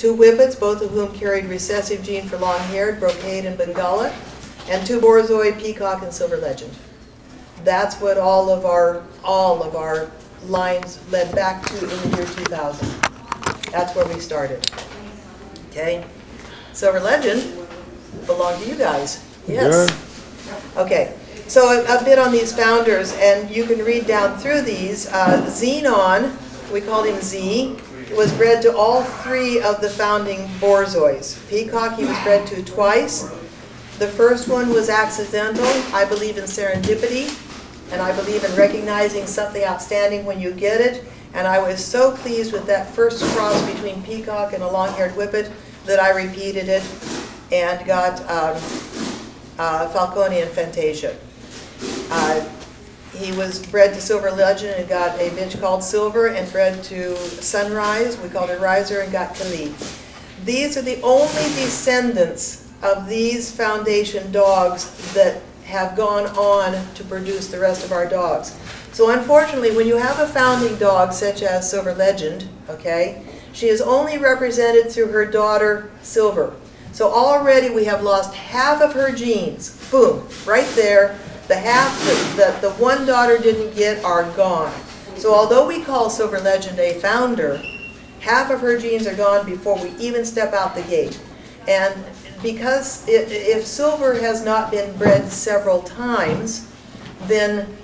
2 whippets, both of whom carried recessive gene for long-haired, brocade, and Bengala, and 2 borzoi, peacock, and silver legend. That's what all of our lines led back to in the year 2000. That's where we started. Okay, silver legend belonged to you guys. Yes. Yeah. Okay. So a bit on these founders, and you can read down through these. Xenon, we called him Z, was bred to all 3 of the founding borzois. Peacock he was bred to twice. The first one was accidental. I believe in serendipity, and I believe in recognizing something outstanding when you get it. And I was so pleased with that first cross between Peacock and a long-haired whippet that I repeated it and got Falcone and Fantasia. He was bred to Silver Legend and got a bitch called Silver, and bred to Sunrise. We called her Riser, and got Khalid. These are the only descendants of these foundation dogs that have gone on to produce the rest of our dogs. So unfortunately, when you have a founding dog such as Silver Legend, okay, she is only represented through her daughter Silver. So already we have lost half of her genes. Boom, right there. The half that the one daughter didn't get are gone. So although we call Silver Legend a founder, half of her genes are gone before we even step out the gate. And because if Silver has not been bred several times, then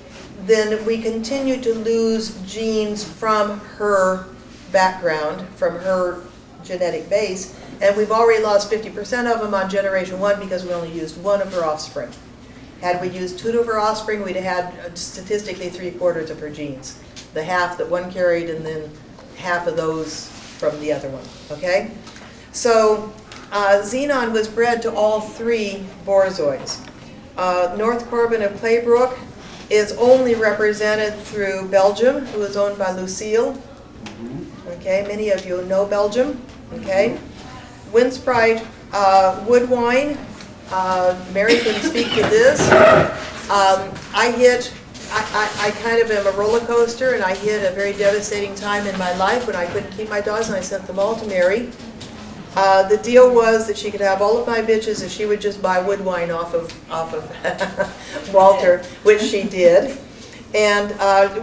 we continue to lose genes from her background, from her genetic base, and we've already lost 50% of them on generation 1 because we only used 1 of her offspring. Had we used 2 of her offspring, we'd have had statistically 3/4 of her genes. The half that one carried, and then half of those from the other one, okay? So Xenon was bred to all 3 borzois. North Corbin of Claybrook is only represented through Belgium, who is owned by Lucille. Okay, many of you know Belgium. Okay, Windsprite Woodwine. Mary can speak to this. I kind of am a roller coaster, and I hit a very devastating time in my life when I couldn't keep my dogs, and I sent them all to Mary. The deal was that she could have all of my bitches if she would just buy Woodwine off of Walter, which she did. And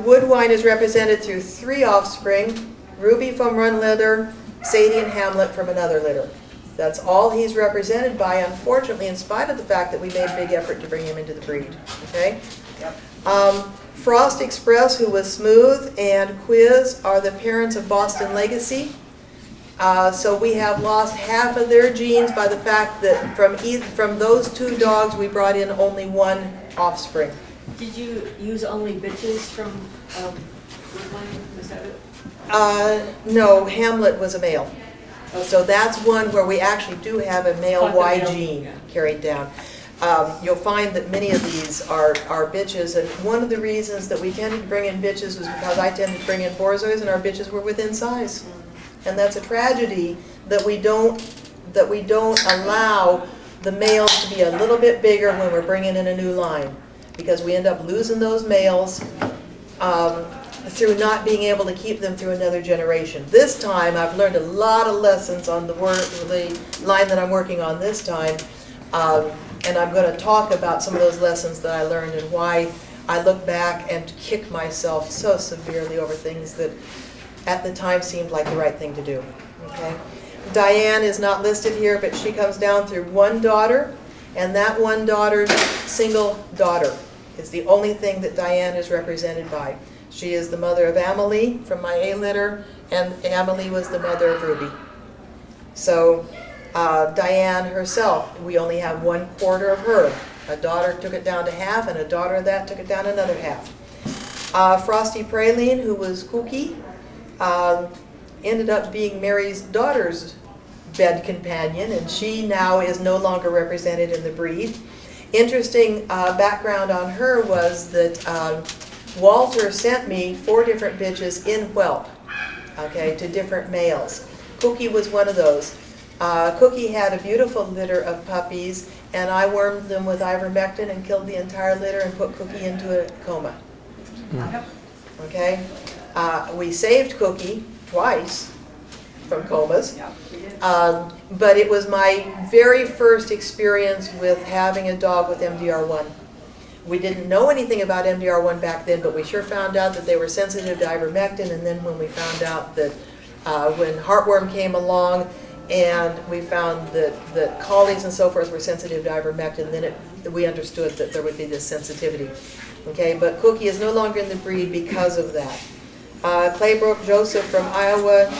Woodwine is represented through 3 offspring: Ruby from one litter, Sadie and Hamlet from another litter. That's all he's represented by, unfortunately, in spite of the fact that we made a big effort to bring him into the breed. Okay? Yep. Frost Express, who was Smooth, and Quiz are the parents of Boston Legacy. So we have lost half of their genes by the fact that from those 2 dogs we brought in only 1 offspring. Did you use only bitches from Woodline? Was that it? No, Hamlet was a male. So that's one where we actually do have a male Y gene carried down. You'll find that many of these are bitches, and one of the reasons that we tended to bring in bitches was because I tended to bring in borzois, and our bitches were within size. And that's a tragedy that we don't allow the males to be a little bit bigger when we're bringing in a new line, because we end up losing those males through not being able to keep them through another generation. This time I've learned a lot of lessons on the line that I'm working on this time, and I'm going to talk about some of those lessons that I learned and why I look back and kick myself so severely over things that at the time seemed like the right thing to do. Okay? Diane is not listed here, but she comes down through 1 daughter, and that 1 daughter's single daughter is the only thing that Diane is represented by. She is the mother of Amelie from my A litter, and Amelie was the mother of Ruby. So Diane herself, we only have 1/4 of her. A daughter took it down to half, and a daughter of that took it down another half. Frosty Praline, who was Cookie, ended up being Mary's daughter's bed companion, and she now is no longer represented in the breed. Interesting background on her was that Walter sent me 4 different bitches in whelp, okay, to different males. Cookie was one of those. Cookie had a beautiful litter of puppies, and I wormed them with ivermectin and killed the entire litter and put Cookie into a coma. Okay? We saved Cookie twice from comas. But it was my very first experience with having a dog with MDR1. We didn't know anything about MDR1 back then, but we sure found out that they were sensitive to ivermectin, and then when we found out that when heartworm came along and we found that collies and so forth were sensitive to ivermectin, then we understood that there would be this sensitivity. Okay, but Cookie is no longer in the breed because of that. Claybrook Joseph from Iowa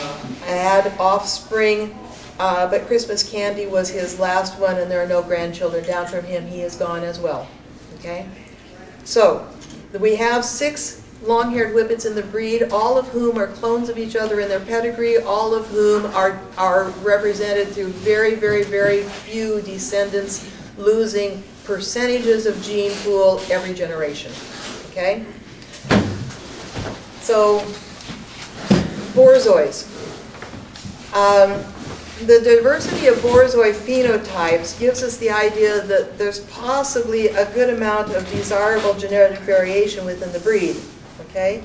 had offspring, but Christmas Candy was his last one, and there are no grandchildren down from him. He is gone as well. Okay, so we have 6 long-haired whippets in the breed, all of whom are clones of each other in their pedigree, all of whom are represented through very, very, very few descendants losing percentages of gene pool every generation. Okay? So, Borzois. The diversity of Borzoi phenotypes gives us the idea that there's possibly a good amount of desirable genetic variation within the breed. Okay?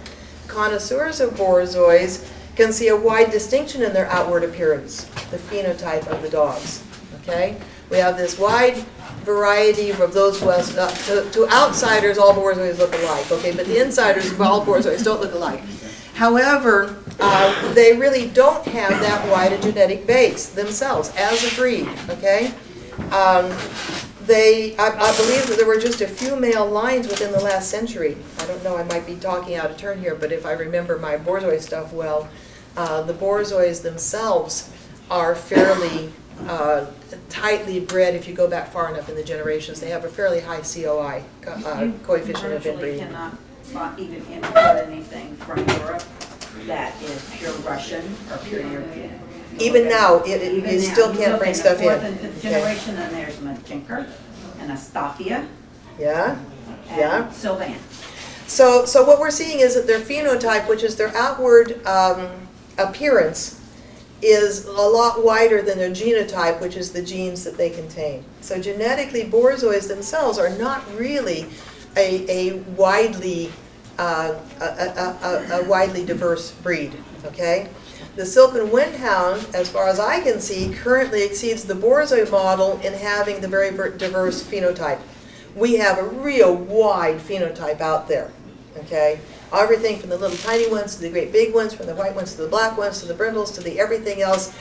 Connoisseurs of Borzois can see a wide distinction in their outward appearance, the phenotype of the dogs. Okay? We have this wide variety of those who to outsiders, all Borzois look alike. Okay? But the insiders of all Borzois don't look alike. However, they really don't have that wide a genetic base themselves as a breed, okay? I believe that there were just a few male lines within the last century. I don't know, I might be talking out of turn here, but if I remember my Borzoi stuff well, the Borzois themselves are fairly tightly bred if you go back far enough in the generations. They have a fairly high COI, coefficient of inbreeding. Not even import anything from Europe that is pure Russian or pure European. Even now, you still can't bring stuff in. Fourth and fifth generation, then there's Majinker and Astafia. Yeah, yeah. And Sylvan. So what we're seeing is that their phenotype, which is their outward appearance, is a lot wider than their genotype, which is the genes that they contain. So genetically, Borzois themselves are not really a widely diverse breed, okay? The Silken Windhound, as far as I can see, currently exceeds the Borzoi model in having the very diverse phenotype. We have a real wide phenotype out there, okay? Everything from the little tiny ones to the great big ones, from the white ones to the black ones to the brindles to the everything else.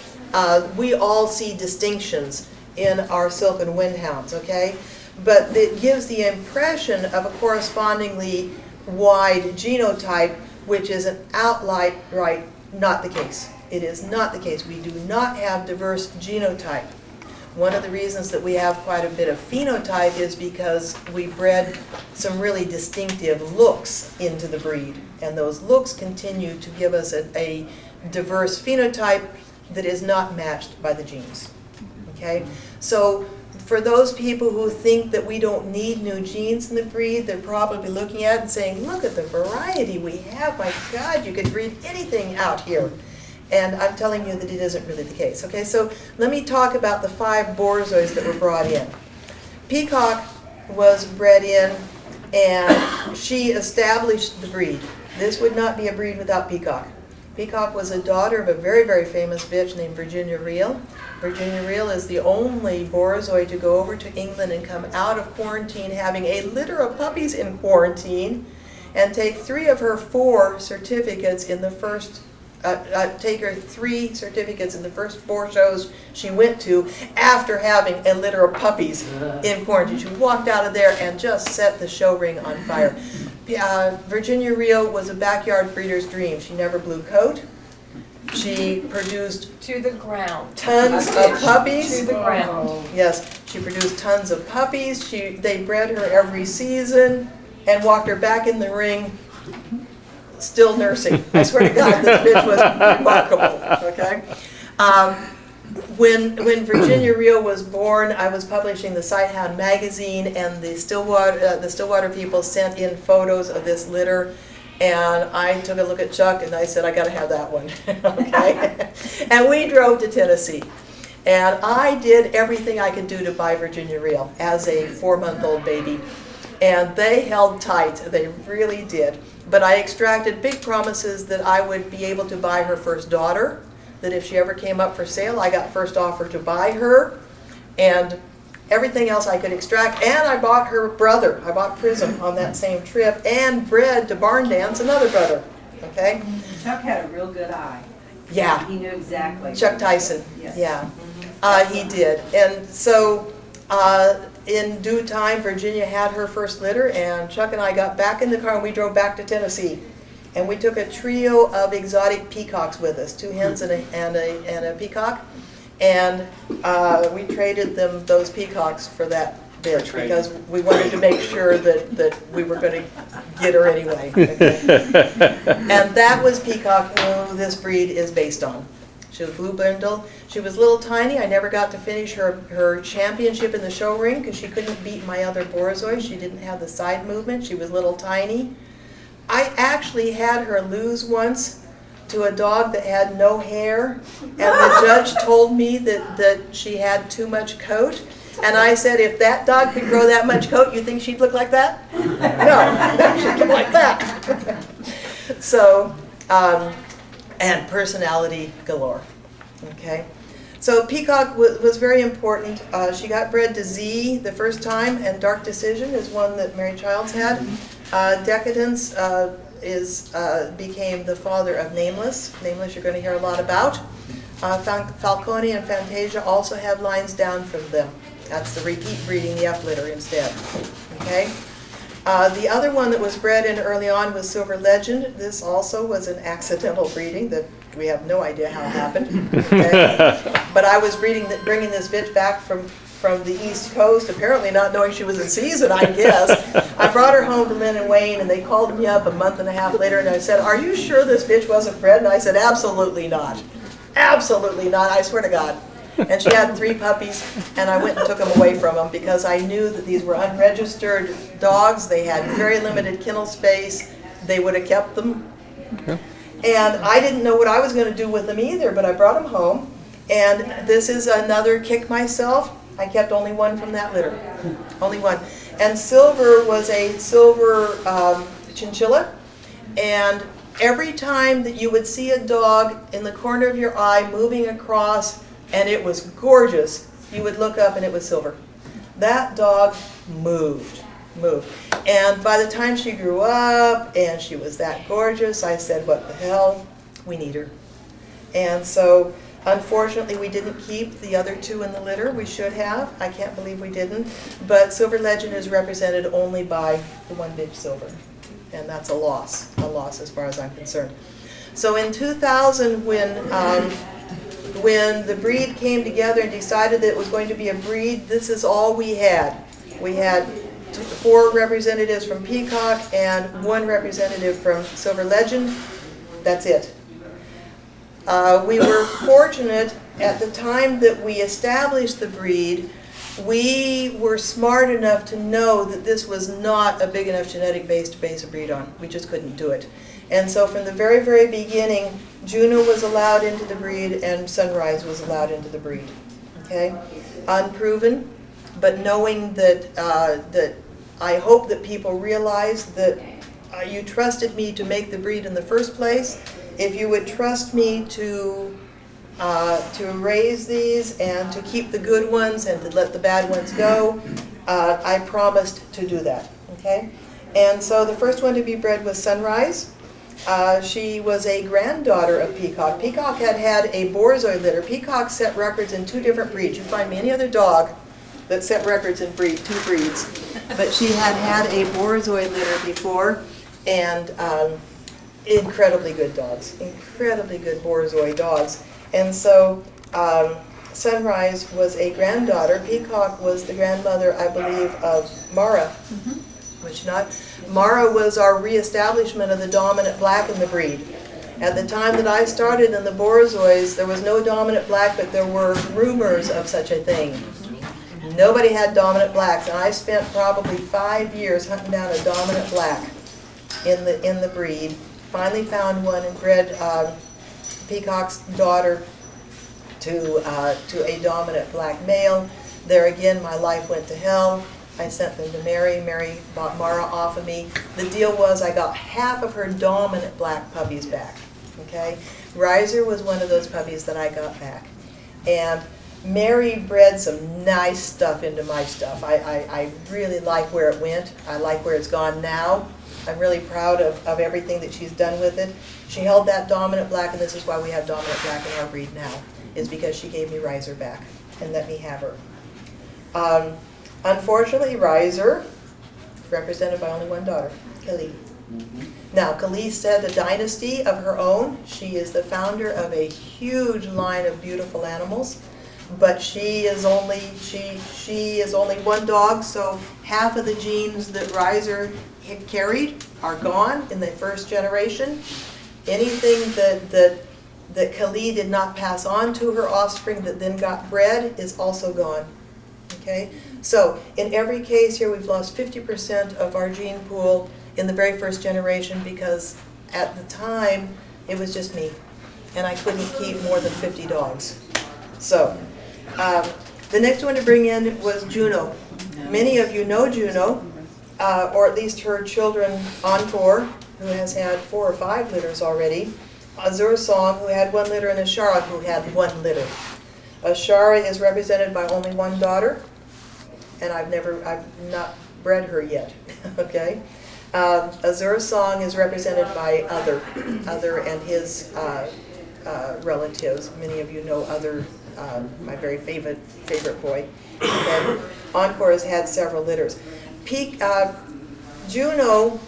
We all see distinctions in our Silken Windhounds, okay? But it gives the impression of a correspondingly wide genotype, which is an outright not the case. It is not the case. We do not have diverse genotype. One of the reasons that we have quite a bit of phenotype is because we bred some really distinctive looks into the breed, and those looks continue to give us a diverse phenotype that is not matched by the genes. Okay? So for those people who think that we don't need new genes in the breed, they're probably looking at it and saying, look at the variety we have. My God, you could breed anything out here. And I'm telling you that it isn't really the case. Okay, so let me talk about the 5 Borzois that were brought in. Peacock was bred in, and she established the breed. This would not be a breed without Peacock. Peacock was a daughter of a very, very famous bitch named Virginia Reel. Virginia Reel is the only Borzoi to go over to England and come out of quarantine having a litter of puppies in quarantine and take 3 of her 4 certificates in the first, take her 3 certificates in the first 4 shows she went to after having a litter of puppies in quarantine. She walked out of there and just set the show ring on fire. Virginia Reel was a backyard breeder's dream. She never blew coat. She produced to the ground. Tons of puppies. To the ground. Yes, she produced tons of puppies. They bred her every season and walked her back in the ring, still nursing. I swear to God, this bitch was remarkable. Okay. When Virginia Reel was born, I was publishing the Sighthound magazine, and the Stillwater people sent in photos of this litter. And I took a look at Chuck and I said, I got to have that one. Okay? And we drove to Tennessee. And I did everything I could do to buy Virginia Reel as a 4-month-old baby. And they held tight. They really did. But I extracted big promises that I would be able to buy her first daughter, that if she ever came up for sale, I got first offer to buy her, and everything else I could extract. And I bought her brother. I bought Prism on that same trip, and bred to barn dance another brother. Okay? Chuck had a real good eye. Yeah. He knew exactly. Chuck Tyson. Yes. Yeah. He did. And so in due time, Virginia had her first litter, and Chuck and I got back in the car and we drove back to Tennessee. And we took a trio of exotic peacocks with us, 2 hens and a peacock. And we traded them those peacocks for that bitch because we wanted to make sure that we were going to get her anyway. Okay? And that was Peacock, who this breed is based on. She was blue brindle. She was little tiny. I never got to finish her championship in the show ring because she couldn't beat my other Borzoi. She didn't have the side movement. She was little tiny. I actually had her lose once to a dog that had no hair, and the judge told me that she had too much coat. And I said, if that dog could grow that much coat, you think she'd look like that? No, she'd look like that. So, and personality galore. Okay. So Peacock was very important. She got bred to Z the first time, and Dark Decision is one that Mary Childs had. Decadence became the father of Nameless. Nameless you're going to hear a lot about. Falcone and Fantasia also have lines down from them. That's the repeat breeding, the F litter instead. Okay. The other one that was bred in early on was Silver Legend. This also was an accidental breeding that we have no idea how it happened. Okay. But I was bringing this bitch back from the East Coast, apparently not knowing she was in season, I guess. I brought her home to Lynn and Wayne, and they called me up a month and a half later, and I said, "Are you sure this bitch wasn't bred?" And I said, "Absolutely not. Absolutely not, I swear to God." And she had 3 puppies, and I went and took them away from them because I knew that these were unregistered dogs. They had very limited kennel space. They would have kept them. Okay. And I didn't know what I was going to do with them either, but I brought them home. And this is another kick myself. I kept only 1 from that litter. Only 1. And Silver was a silver chinchilla. And every time that you would see a dog in the corner of your eye moving across, and it was gorgeous, you would look up and it was Silver. That dog moved. And by the time she grew up and she was that gorgeous, I said, what the hell, we need her. And so unfortunately we didn't keep the other 2 in the litter. We should have. I can't believe we didn't. But Silver Legend is represented only by the one bitch Silver. And that's a loss as far as I'm concerned. So in 2000, when the breed came together and decided that it was going to be a breed, this is all we had. We had 4 representatives from Peacock and 1 representative from Silver Legend. That's it. We were fortunate at the time that we established the breed. We were smart enough to know that this was not a big enough genetic base to base a breed on. We just couldn't do it. And so from the very, very beginning, Juno was allowed into the breed and Sunrise was allowed into the breed. Okay? Unproven, but knowing that, that I hope that people realize that you trusted me to make the breed in the first place. If you would trust me to raise these and to keep the good ones and to let the bad ones go, I promised to do that. Okay? And so the first one to be bred was Sunrise. She was a granddaughter of Peacock. Peacock had a Borzoi litter. Peacock set records in 2 different breeds. You find me any other dog that set records in 2 breeds. But she had a Borzoi litter before, and incredibly good dogs. Incredibly good Borzoi dogs. And so Sunrise was a granddaughter. Peacock was the grandmother, I believe, of Mara. Which not. Mara was our reestablishment of the dominant black in the breed. At the time that I started in the Borzois, there was no dominant black, but there were rumors of such a thing. Nobody had dominant blacks, and I spent probably 5 years hunting down a dominant black in the breed. Finally found one and bred Peacock's daughter to a dominant black male. There again, my life went to hell. I sent them to Mary. Mary bought Mara off of me. The deal was I got half of her dominant black puppies back. Okay? Riser was one of those puppies that I got back. And Mary bred some nice stuff into my stuff. I really like where it went. I like where it's gone now. I'm really proud of everything that she's done with it. She held that dominant black, and this is why we have dominant black in our breed now, is because she gave me Riser back and let me have her. Unfortunately, Riser, represented by only one daughter, Khalid. Now, Khalees had a dynasty of her own. She is the founder of a huge line of beautiful animals, but she is only one dog, so half of the genes that Riser had carried are gone in the first generation. Anything that Khalid did not pass on to her offspring that then got bred is also gone. Okay? So, in every case here, we've lost 50% of our gene pool in the very first generation because at the time it was just me and I couldn't keep more than 50 dogs. So the next one to bring in was Juno. Many of you know Juno, or at least her children Encore, who has had 4 or 5 litters already, Azure Song, who had 1 litter, and Ashara, who had 1 litter. Ashara is represented by only 1 daughter, and I've not bred her yet. Okay. Azure Song is represented by Other and his relatives. Many of you know Other, my very favorite boy. And Encore has had several litters. Juno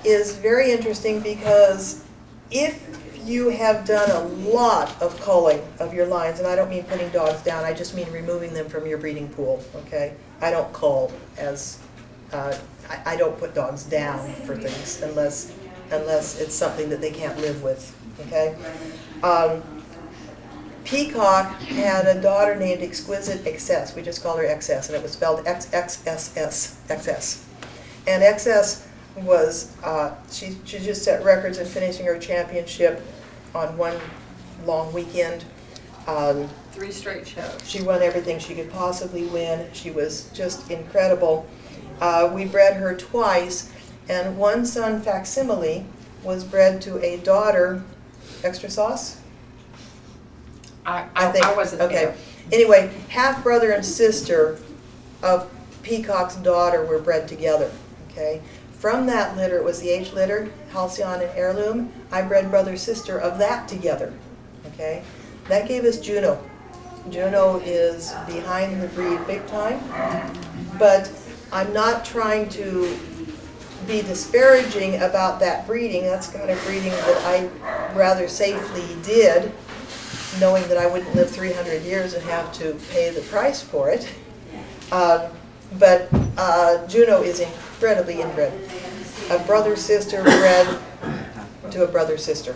is very interesting because if you have done a lot of culling of your lines, and I don't mean putting dogs down, I just mean removing them from your breeding pool, okay? I don't cull as I don't put dogs down for things unless it's something that they can't live with, okay? Peacock had a daughter named Exquisite Excess. We just called her Excess, and it was spelled XXSS, Excess. And Excess was, she just set records in finishing her championship on one long weekend. 3 straight shows. She won everything she could possibly win. She was just incredible. We bred her twice, and one son, Facsimile, was bred to a daughter, Extra Sauce? I think. I wasn't okay. there. Anyway, half brother and sister of Peacock's daughter were bred together, okay? From that litter, it was the H litter, Halcyon and Heirloom. I bred brother-sister of that together, okay? That gave us Juno. Juno is behind the breed big time, but I'm not trying to be disparaging about that breeding. That's the kind of breeding that I rather safely did, knowing that I wouldn't live 300 years and have to pay the price for it. But Juno is incredibly inbred. A brother-sister bred to a brother-sister,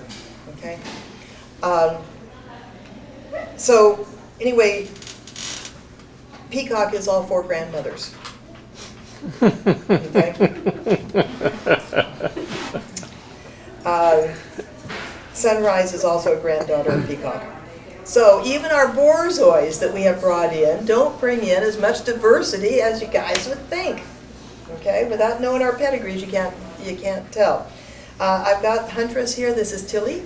okay? So anyway, Peacock is all 4 grandmothers. Okay? Sunrise is also a granddaughter of Peacock. So even our Borzois that we have brought in don't bring in as much diversity as you guys would think. Okay, without knowing our pedigrees, you can't tell. I've got Huntress here. This is Tilly.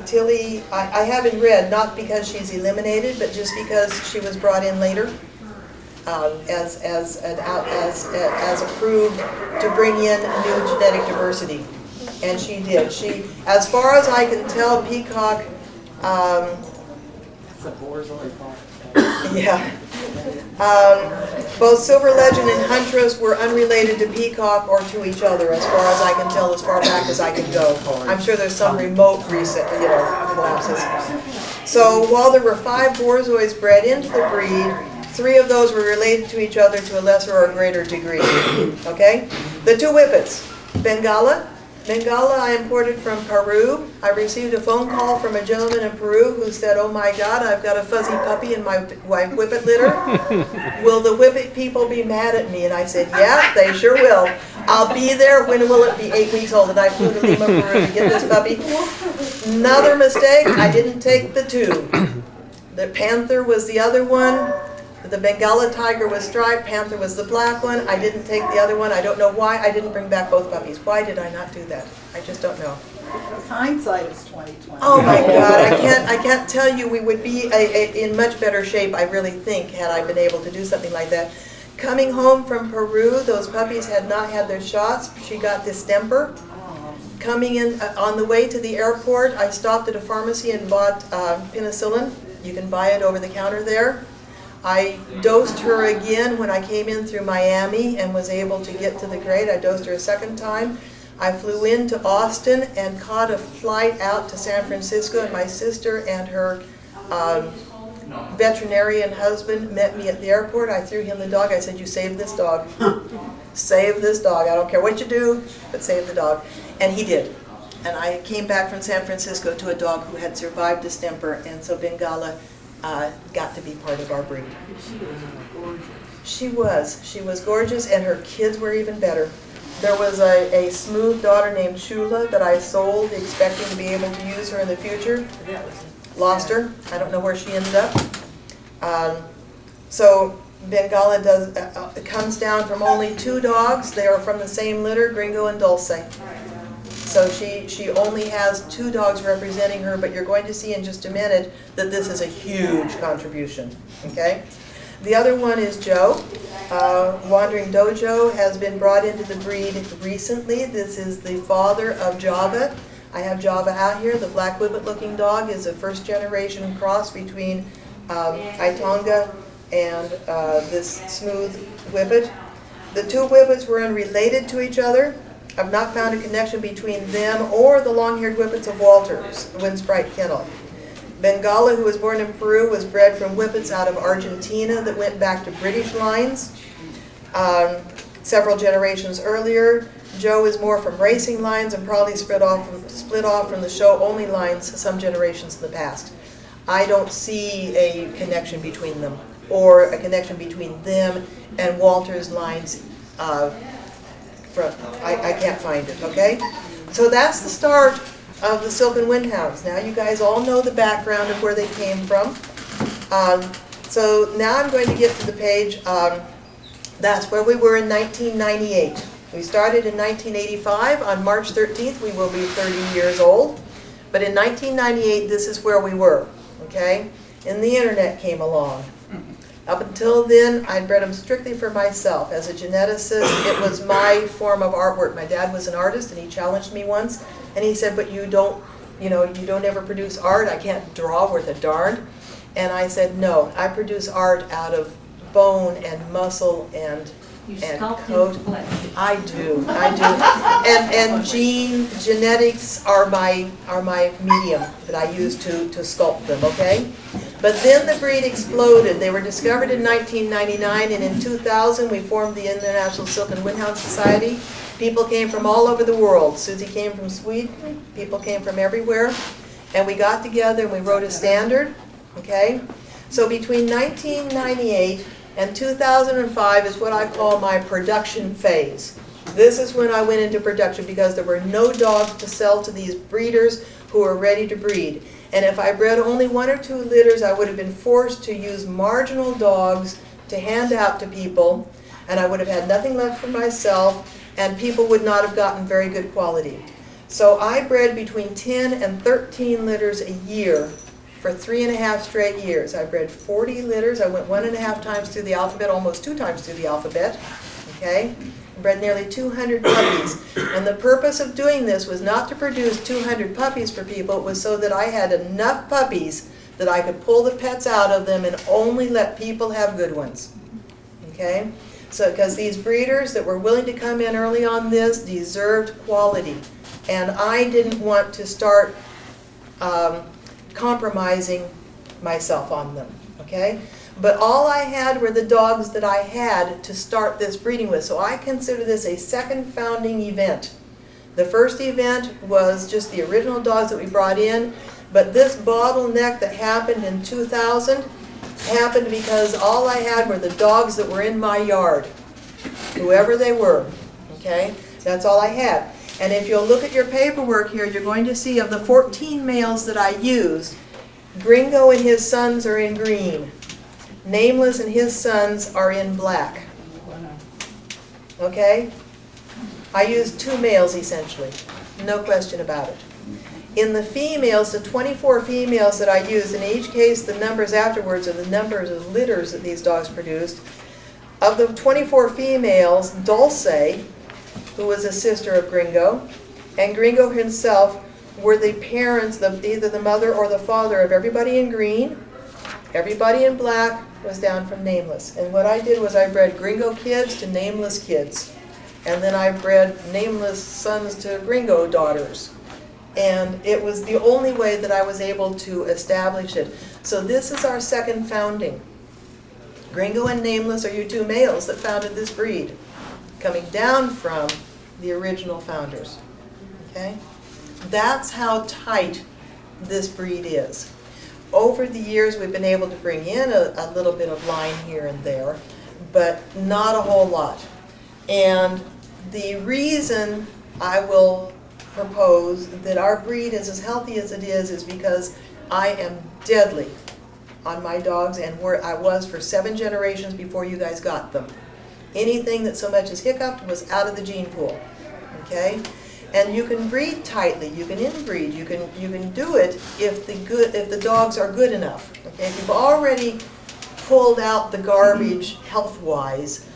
Tilly, I haven't read, not because she's eliminated, but just because she was brought in later as approved to bring in new genetic diversity, and she did. She, as far as I can tell, Peacock. Yeah. Both Silver Legend and Huntress were unrelated to Peacock or to each other, as far as I can tell, as far back as I can go. I'm sure there's some remote recent, collapses. So while there were 5 Borzois bred into the breed, 3 of those were related to each other to a lesser or greater degree. Okay? The 2 Whippets. Bengala I imported from Peru. I received a phone call from a gentleman in Peru who said, "Oh my God, I've got a fuzzy puppy in my Whippet litter. Will the Whippet people be mad at me?" And I said, "Yeah, they sure will. I'll be there. When will it be?" 8 weeks old, and I flew to Lima, Peru to get this puppy. Another mistake, I didn't take the 2. The Panther was the other one. The Bengala Tiger was striped, Panther was the black one. I didn't take the other one. I don't know why I didn't bring back both puppies. Why did I not do that? I just don't know. Because hindsight is 20/20. Oh my God, I can't tell you, we would be in much better shape, I really think, had I been able to do something like that. Coming home from Peru, those puppies had not had their shots. She got distemper. Coming in, on the way to the airport, I stopped at a pharmacy and bought penicillin. You can buy it over the counter there. I dosed her again when I came in through Miami and was able to get to the grade. I dosed her a second time. I flew into Austin and caught a flight out to San Francisco, and my sister and her veterinarian husband met me at the airport. I threw him the dog. I said, "You save this dog. Save this dog. I don't care what you do, but save the dog." And he did. And I came back from San Francisco to a dog who had survived distemper, and so Bengala got to be part of our breed. She was gorgeous. She was gorgeous, and her kids were even better. There was a smooth daughter named Shula that I sold, expecting to be able to use her in the future. That was Lost her. I don't know where she ended up. So Bengala comes down from only 2 dogs. They are from the same litter, Gringo and Dulce. So she only has 2 dogs representing her, but you're going to see in just a minute that this is a huge contribution, okay? The other one is Joe. Wandering Dojo has been brought into the breed recently. This is the father of Java. I have Java out here. The black whippet-looking dog is a first-generation cross between Aitonga and this smooth whippet. The 2 whippets were unrelated to each other. I've not found a connection between them or the long-haired whippets of Walters, Wind Sprite Kennel. Bengala, who was born in Peru, was bred from whippets out of Argentina that went back to British lines several generations earlier. Joe is more from racing lines and probably split off from the show-only lines some generations in the past. I don't see a connection between them, or a connection between them and Walter's lines. I can't find it, okay? So that's the start of the Silken Windhounds. Now you guys all know the background of where they came from. So now I'm going to get to the page, that's where we were in 1998. We started in 1985. On March 13th, we will be 30 years old. But in 1998, this is where we were, okay? And the internet came along. Up until then, I bred them strictly for myself. As a geneticist, it was my form of artwork. My dad was an artist, and he challenged me once. And he said, "But you don't ever produce art. I can't draw worth a darn." And I said, "No, I produce art out of bone and muscle and coat." I do. And genetics are my medium that I use to sculpt them, okay? But then the breed exploded. They were discovered in 1999, and in 2000 we formed the International Silken Windhound Society. People came from all over the world. Susie came from Sweden. People came from everywhere. And we got together and we wrote a standard, okay? So between 1998 and 2005 is what I call my production phase. This is when I went into production because there were no dogs to sell to these breeders who were ready to breed. And if I bred only 1 or 2 litters, I would have been forced to use marginal dogs to hand out to people, and I would have had nothing left for myself, and people would not have gotten very good quality. So I bred between 10 and 13 litters a year for 3.5 straight years. I bred 40 litters. I went 1.5 times through the alphabet, almost 2 times through the alphabet, okay? Bred nearly 200 puppies. And the purpose of doing this was not to produce 200 puppies for people. It was so that I had enough puppies that I could pull the pets out of them and only let people have good ones, okay? So, because these breeders that were willing to come in early on this deserved quality. And I didn't want to start compromising myself on them, okay? But all I had were the dogs that I had to start this breeding with. So I consider this a second founding event. The first event was just the original dogs that we brought in, but this bottleneck that happened in 2000 happened because all I had were the dogs that were in my yard, whoever they were, okay? That's all I had. And if you'll look at your paperwork here, you're going to see of the 14 males that I used, Gringo and his sons are in green. Nameless and his sons are in black. Okay? I used 2 males essentially. No question about it. In the females, the 24 females that I used, in each case the numbers afterwards are the numbers of litters that these dogs produced. Of the 24 females, Dulce, who was a sister of Gringo, and Gringo himself were the parents, either the mother or the father of everybody in green. Everybody in black was down from Nameless. And what I did was I bred Gringo kids to Nameless kids. And then I bred Nameless sons to Gringo daughters. And it was the only way that I was able to establish it. So this is our second founding. Gringo and Nameless are your two males that founded this breed, coming down from the original founders. Okay? That's how tight this breed is. Over the years, we've been able to bring in a little bit of line here and there, but not a whole lot. And the reason I will propose that our breed is as healthy as it is because I am deadly on my dogs, and where I was for 7 generations before you guys got them. Anything that so much as hiccuped was out of the gene pool. Okay? And you can breed tightly, you can inbreed, you can do it if the dogs are good enough. Okay? If you've already pulled out the garbage health-wise,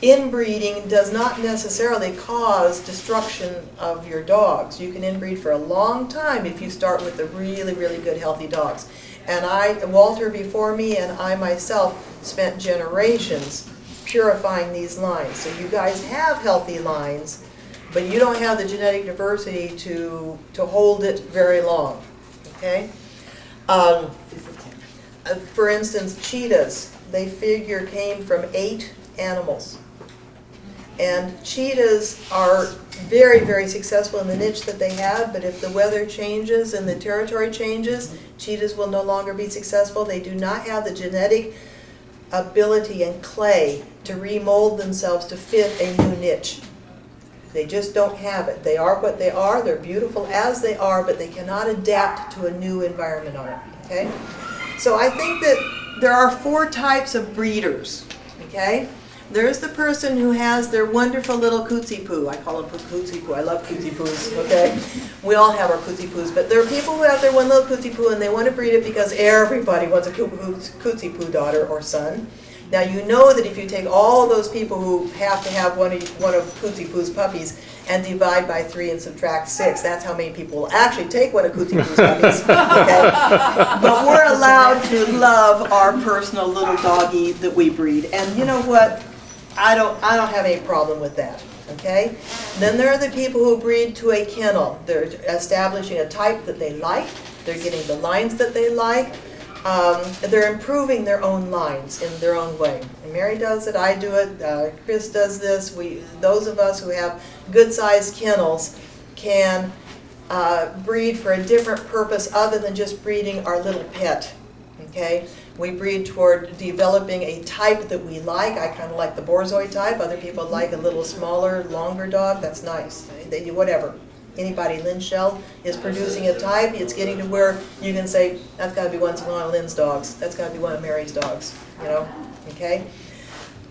inbreeding does not necessarily cause destruction of your dogs. You can inbreed for a long time if you start with the really, really good healthy dogs. And Walter before me and I myself spent generations purifying these lines. So you guys have healthy lines, but you don't have the genetic diversity to hold it very long, okay? For instance, cheetahs, they figure came from 8 animals. And cheetahs are very, very successful in the niche that they have, but if the weather changes and the territory changes, cheetahs will no longer be successful. They do not have the genetic ability and clay to remold themselves to fit a new niche. They just don't have it. They are what they are. They're beautiful as they are, but they cannot adapt to a new environment on it. Okay? So I think that there are 4 types of breeders. Okay? There's the person who has their wonderful little cootsy poo. I call them cootsy poo. I love cootsy poos. Okay? We all have our cootsy poos, but there are people who have their one little cootsy poo and they want to breed it because everybody wants a cootsy poo daughter or son. Now you know that if you take all those people who have to have one of Cootsy Poo's puppies and divide by 3 and subtract 6, that's how many people will actually take one of Cootsy Poo's puppies. Okay? But we're allowed to love our personal little doggy that we breed, and you know what? I don't have any problem with that. Okay? Then there are the people who breed to a kennel. They're establishing a type that they like. They're getting the lines that they like. They're improving their own lines in their own way. And Mary does it, I do it, Chris does this. Those of us who have good-sized kennels can breed for a different purpose other than just breeding our little pet. Okay? We breed toward developing a type that we like. I kind of like the Borzoi type. Other people like a little smaller, longer dog. That's nice. Whatever. Anybody, Lynn Shell is producing a type. It's getting to where you can say, that's got to be one of Lynn's dogs. That's got to be one of Mary's dogs. You know? Okay?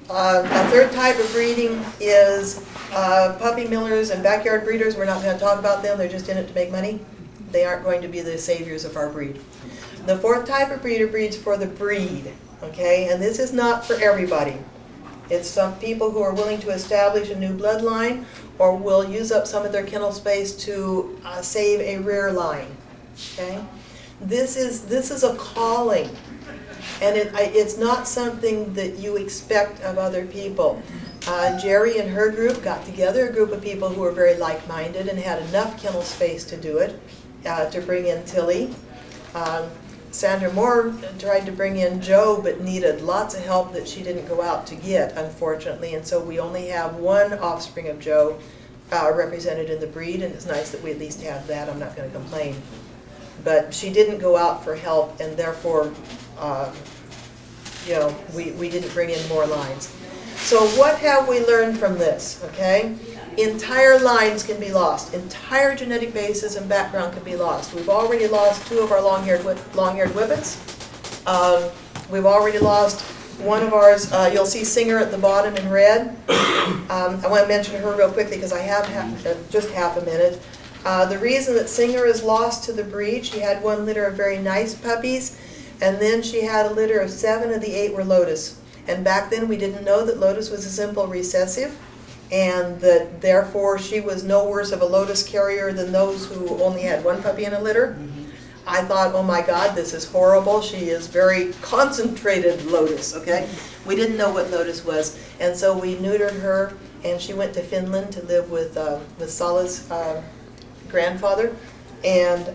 A 3rd type of breeding is puppy millers and backyard breeders. We're not going to talk about them. They're just in it to make money. They aren't going to be the saviors of our breed. The 4th type of breeder breeds for the breed. Okay? And this is not for everybody. It's some people who are willing to establish a new bloodline or will use up some of their kennel space to save a rear line. Okay? This is a calling, and it's not something that you expect of other people. Jerry and her group got together, a group of people who were very like-minded and had enough kennel space to do it, to bring in Tilly. Sandra Moore tried to bring in Joe, but needed lots of help that she didn't go out to get, unfortunately, and so we only have 1 offspring of Joe represented in the breed, and it's nice that we at least have that. I'm not going to complain. But she didn't go out for help, and therefore, we didn't bring in more lines. So what have we learned from this, okay? Entire lines can be lost. Entire genetic bases and background can be lost. We've already lost 2 of our long-haired whippets. We've already lost one of ours. You'll see Singer at the bottom in red. I want to mention her real quickly because I have just half a minute. The reason that Singer is lost to the breed, she had one litter of very nice puppies, and then she had a litter of 7 of the 8 were Lotus. And back then we didn't know that Lotus was a simple recessive, and that therefore she was no worse of a Lotus carrier than those who only had 1 puppy in a litter. I thought, oh my God, this is horrible. She is very concentrated Lotus, okay? We didn't know what Lotus was, and so we neutered her, and she went to Finland to live with Sala's grandfather, and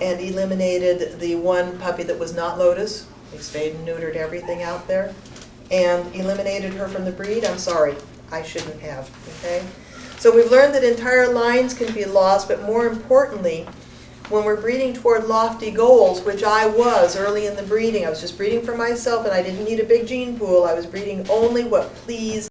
eliminated the 1 puppy that was not Lotus. We spayed and neutered everything out there, and eliminated her from the breed. I'm sorry, I shouldn't have, okay? So we've learned that entire lines can be lost, but more importantly, when we're breeding toward lofty goals, which I was early in the breeding, I was just breeding for myself and I didn't need a big gene pool. I was breeding only what pleased